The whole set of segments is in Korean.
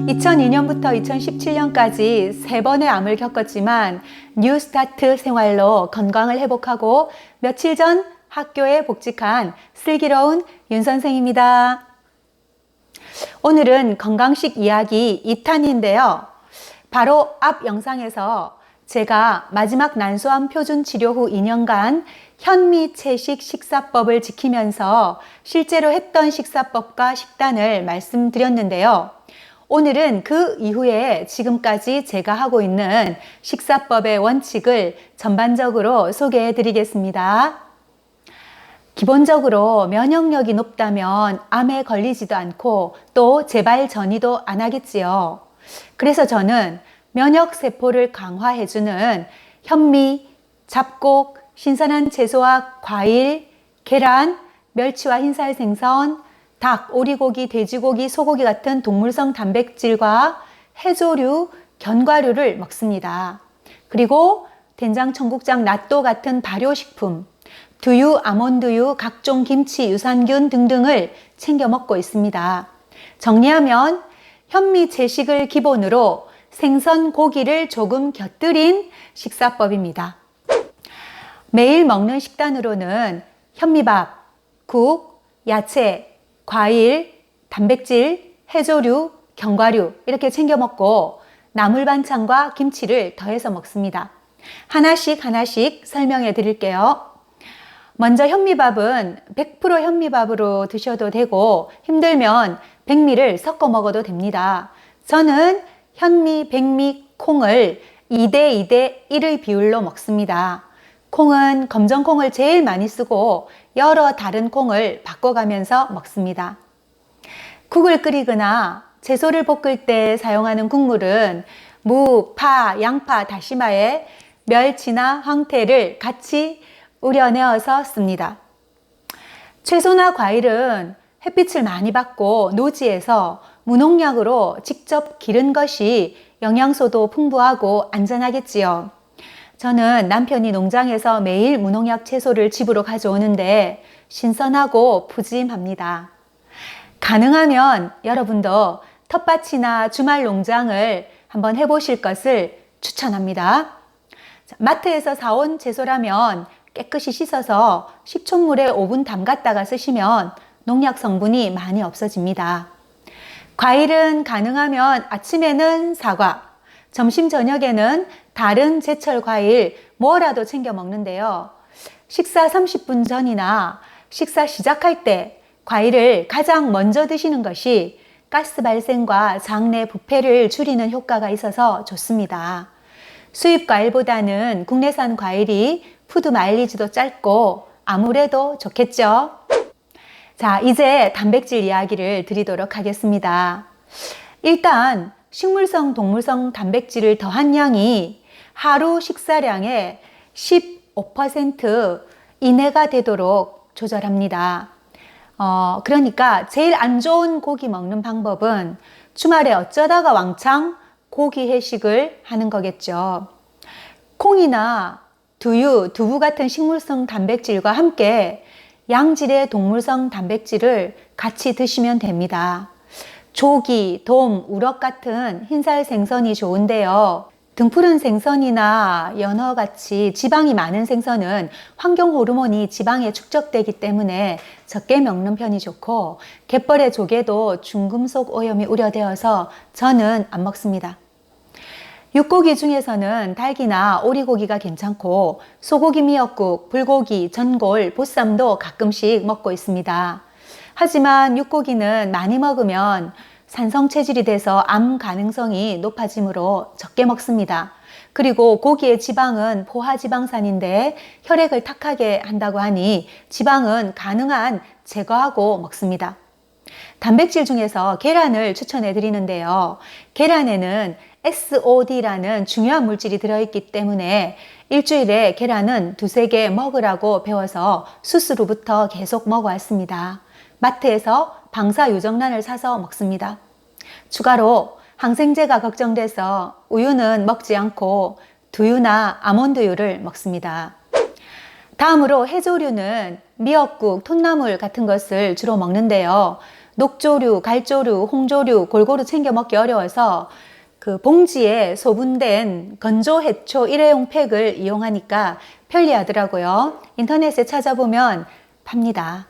(2002년부터) (2017년까지) 3번의 암을 겪었지만 뉴스타트 생활로 건강을 회복하고 며칠 전 학교에 복직한 슬기로운 윤 선생입니다. 오늘은 건강식 이야기 2탄인데요. 바로 앞 영상에서 제가 마지막 난소암 표준 치료 후 2년간 현미채식 식사법을 지키면서 실제로 했던 식사법과 식단을 말씀드렸는데요. 오늘은 그 이후에 지금까지 제가 하고 있는 식사법의 원칙을 전반적으로 소개해 드리겠습니다. 기본적으로 면역력이 높다면 암에 걸리지도 않고 또 재발 전이도 안 하겠지요. 그래서 저는 면역세포를 강화해주는 현미, 잡곡, 신선한 채소와 과일, 계란, 멸치와 흰살 생선, 닭, 오리고기, 돼지고기, 소고기 같은 동물성 단백질과 해조류, 견과류를 먹습니다. 그리고 된장, 청국장, 낫또 같은 발효식품, 두유, 아몬드유, 각종 김치, 유산균 등등을 챙겨 먹고 있습니다. 정리하면 현미채식을 기본으로 생선, 고기를 조금 곁들인 식사법입니다. 매일 먹는 식단으로는 현미밥, 국, 야채, 과일, 단백질, 해조류, 견과류 이렇게 챙겨 먹고 나물 반찬과 김치를 더해서 먹습니다. 하나씩 설명해 드릴게요. 먼저 현미밥은 100% 현미밥으로 드셔도 되고 힘들면 백미를 섞어 먹어도 됩니다. 저는 현미, 백미, 콩을 2대 1의 비율로 먹습니다. 콩은 검정콩을 제일 많이 쓰고 여러 다른 콩을 바꿔가면서 먹습니다. 국을 끓이거나 채소를 볶을 때 사용하는 국물은 무, 파, 양파, 다시마에 멸치나 황태를 같이 우려내어서 씁니다. 채소나 과일은 햇빛을 많이 받고 노지에서 무농약으로 직접 기른 것이 영양소도 풍부하고 안전하겠지요. 저는 남편이 농장에서 매일 무농약 채소를 집으로 가져오는데 신선하고 푸짐합니다. 가능하면 여러분도 텃밭이나 주말 농장을 한번 해보실 것을 추천합니다. 마트에서 사온 채소라면 깨끗이 씻어서 식초물에 5분 담갔다가 쓰시면 농약 성분이 많이 없어집니다. 과일은 가능하면 아침에는 사과, 점심 저녁에는 다른 제철 과일 뭐라도 챙겨 먹는데요. 식사 30분 전이나 식사 시작할 때 과일을 가장 먼저 드시는 것이 가스 발생과 장내 부패를 줄이는 효과가 있어서 좋습니다. 수입 과일보다는 국내산 과일이 푸드 마일리지도 짧고 아무래도 좋겠죠. 자, 이제 단백질 이야기를 드리도록 하겠습니다. 일단 식물성, 동물성 단백질을 더한 양이 하루 식사량의 15% 이내가 되도록 조절합니다. 그러니까 제일 안 좋은 고기 먹는 방법은 주말에 어쩌다가 왕창 고기 회식을 하는 거겠죠. 콩이나 두유, 두부 같은 식물성 단백질과 함께 양질의 동물성 단백질을 같이 드시면 됩니다. 조기, 돔, 우럭 같은 흰살 생선이 좋은데요. 등푸른 생선이나 연어같이 지방이 많은 생선은 환경 호르몬이 지방에 축적되기 때문에 적게 먹는 편이 좋고 갯벌의 조개도 중금속 오염이 우려되어서 저는 안 먹습니다. 육고기 중에서는 닭이나 오리고기가 괜찮고 소고기 미역국, 불고기, 전골, 보쌈도 가끔씩 먹고 있습니다. 하지만 육고기는 많이 먹으면 산성 체질이 돼서 암 가능성이 높아지므로 적게 먹습니다. 그리고 고기의 지방은 포화지방산인데 혈액을 탁하게 한다고 하니 지방은 가능한 제거하고 먹습니다. 단백질 중에서 계란을 추천해 드리는데요. 계란에는 SOD라는 중요한 물질이 들어있기 때문에 일주일에 계란은 2-3개 먹으라고 배워서 수스로부터 계속 먹어왔습니다. 마트에서 방사유정란을 사서 먹습니다. 추가로 항생제가 걱정돼서 우유는 먹지 않고 두유나 아몬드유를 먹습니다. 다음으로 해조류는 미역국, 톳나물 같은 것을 주로 먹는데요. 녹조류, 갈조류, 홍조류 골고루 챙겨 먹기 어려워서 그 봉지에 소분된 건조해초 일회용 팩을 이용하니까 편리하더라고요. 인터넷에 찾아보면 팝니다.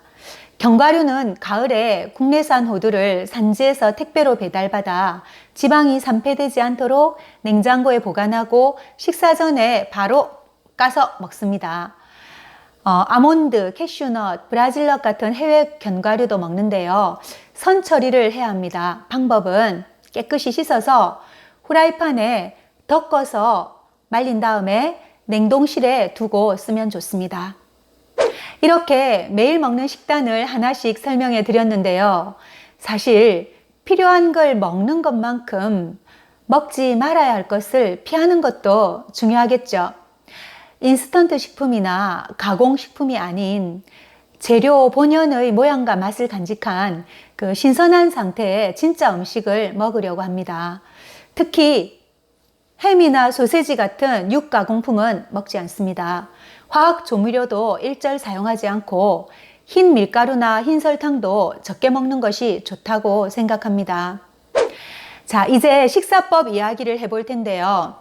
견과류는 가을에 국내산 호두를 산지에서 택배로 배달받아 지방이 산패되지 않도록 냉장고에 보관하고 식사 전에 바로 까서 먹습니다. 아몬드, 캐슈넛, 브라질넛 같은 해외 견과류도 먹는데요. 선 처리를 해야 합니다. 방법은 깨끗이 씻어서 후라이팬에 덮어서 말린 다음에 냉동실에 두고 쓰면 좋습니다. 이렇게 매일 먹는 식단을 하나씩 설명해 드렸는데요. 사실 필요한 걸 먹는 것만큼 먹지 말아야 할 것을 피하는 것도 중요하겠죠. 인스턴트 식품이나 가공식품이 아닌 재료 본연의 모양과 맛을 간직한 그 신선한 상태의 진짜 음식을 먹으려고 합니다. 특히 햄이나 소세지 같은 육가공품은 먹지 않습니다. 화학 조미료도 일절 사용하지 않고 흰 밀가루나 흰 설탕도 적게 먹는 것이 좋다고 생각합니다. 자, 이제 식사법 이야기를 해볼 텐데요.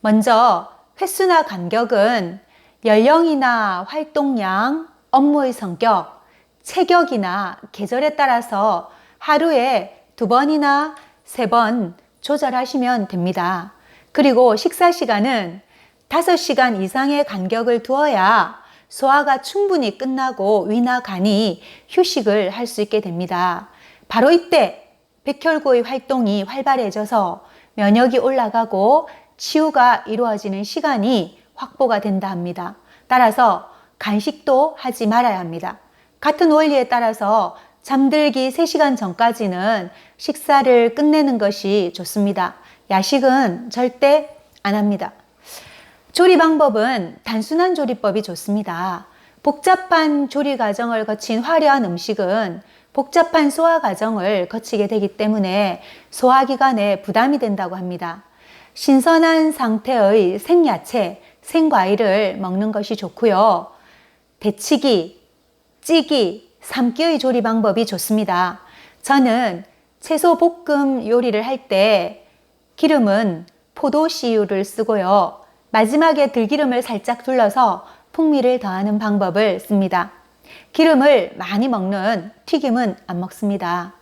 먼저 횟수나 간격은 연령이나 활동량, 업무의 성격, 체격이나 계절에 따라서 하루에 2번이나 3번 조절하시면 됩니다. 그리고 식사 시간은 5시간 이상의 간격을 두어야 소화가 충분히 끝나고 위나 간이 휴식을 할 수 있게 됩니다. 바로 이때 백혈구의 활동이 활발해져서 면역이 올라가고 치유가 이루어지는 시간이 확보가 된다 합니다. 따라서 간식도 하지 말아야 합니다. 같은 원리에 따라서 잠들기 3시간 전까지는 식사를 끝내는 것이 좋습니다. 야식은 절대 안 합니다. 조리 방법은 단순한 조리법이 좋습니다. 복잡한 조리 과정을 거친 화려한 음식은 복잡한 소화 과정을 거치게 되기 때문에 소화기관에 부담이 된다고 합니다. 신선한 상태의 생야채, 생과일을 먹는 것이 좋고요. 데치기, 찌기, 삶기의 조리 방법이 좋습니다. 저는 채소 볶음 요리를 할 때 기름은 포도씨유를 쓰고요. 마지막에 들기름을 살짝 둘러서 풍미를 더하는 방법을 씁니다. 기름을 많이 먹는 튀김은 안 먹습니다.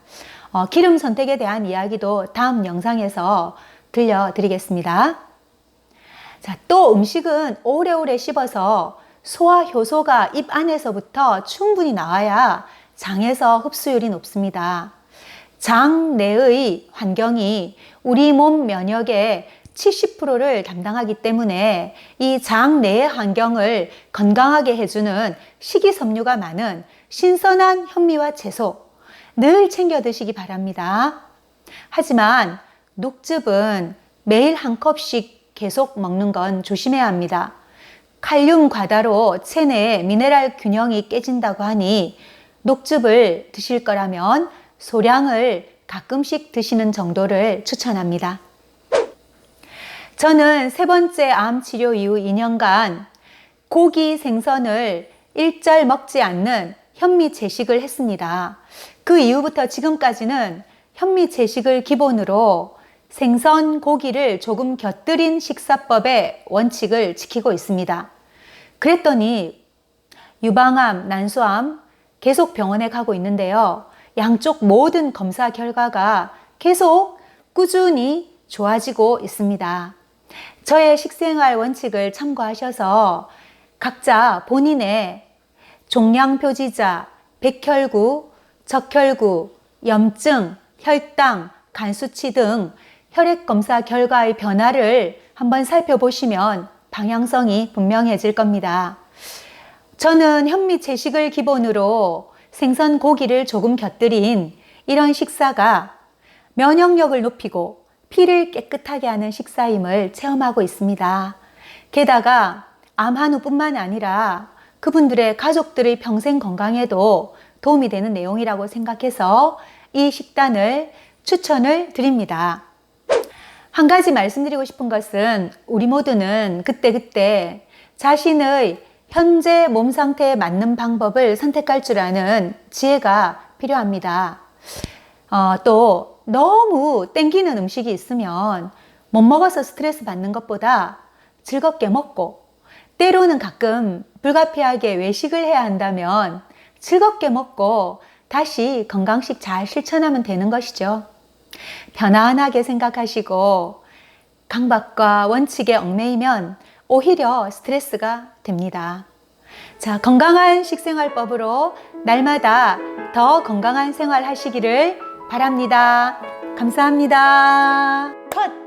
기름 선택에 대한 이야기도 다음 영상에서 들려드리겠습니다. 자, 또 음식은 오래오래 씹어서 소화 효소가 입 안에서부터 충분히 나와야 장에서 흡수율이 높습니다. 장 내의 환경이 우리 몸 면역의 70%를 담당하기 때문에 이 장 내의 환경을 건강하게 해주는 식이섬유가 많은 신선한 현미와 채소 늘 챙겨 드시기 바랍니다. 하지만 녹즙은 매일 한 컵씩 계속 먹는 건 조심해야 합니다. 칼륨 과다로 체내의 미네랄 균형이 깨진다고 하니 녹즙을 드실 거라면 소량을 가끔씩 드시는 정도를 추천합니다. 저는 3번째 암 치료 이후 2년간 고기, 생선을 일절 먹지 않는 현미 채식을 했습니다. 그 이후부터 지금까지는 현미 채식을 기본으로 생선, 고기를 조금 곁들인 식사법의 원칙을 지키고 있습니다. 그랬더니 유방암, 난소암 계속 병원에 가고 있는데요. 양쪽 모든 검사 결과가 계속 꾸준히 좋아지고 있습니다. 저의 식생활 원칙을 참고하셔서 각자 본인의 종양 표지자, 백혈구, 적혈구, 염증, 혈당, 간 수치 등 혈액 검사 결과의 변화를 한번 살펴보시면 방향성이 분명해질 겁니다. 저는 현미 채식을 기본으로 생선, 고기를 조금 곁들인 이런 식사가 면역력을 높이고 피를 깨끗하게 하는 식사임을 체험하고 있습니다. 게다가 암 한우뿐만 아니라 그분들의 가족들의 평생 건강에도 도움이 되는 내용이라고 생각해서 이 식단을 추천을 드립니다. 한 가지 말씀드리고 싶은 것은 우리 모두는 그때그때 자신의 현재 몸 상태에 맞는 방법을 선택할 줄 아는 지혜가 필요합니다. 또 너무 땡기는 음식이 있으면 못 먹어서 스트레스 받는 것보다 즐겁게 먹고, 때로는 가끔 불가피하게 외식을 해야 한다면 즐겁게 먹고 다시 건강식 잘 실천하면 되는 것이죠. 편안하게 생각하시고 강박과 원칙에 얽매이면 오히려 스트레스가 됩니다. 자, 건강한 식생활법으로 날마다 더 건강한 생활 하시기를 바랍니다. 감사합니다. 컷!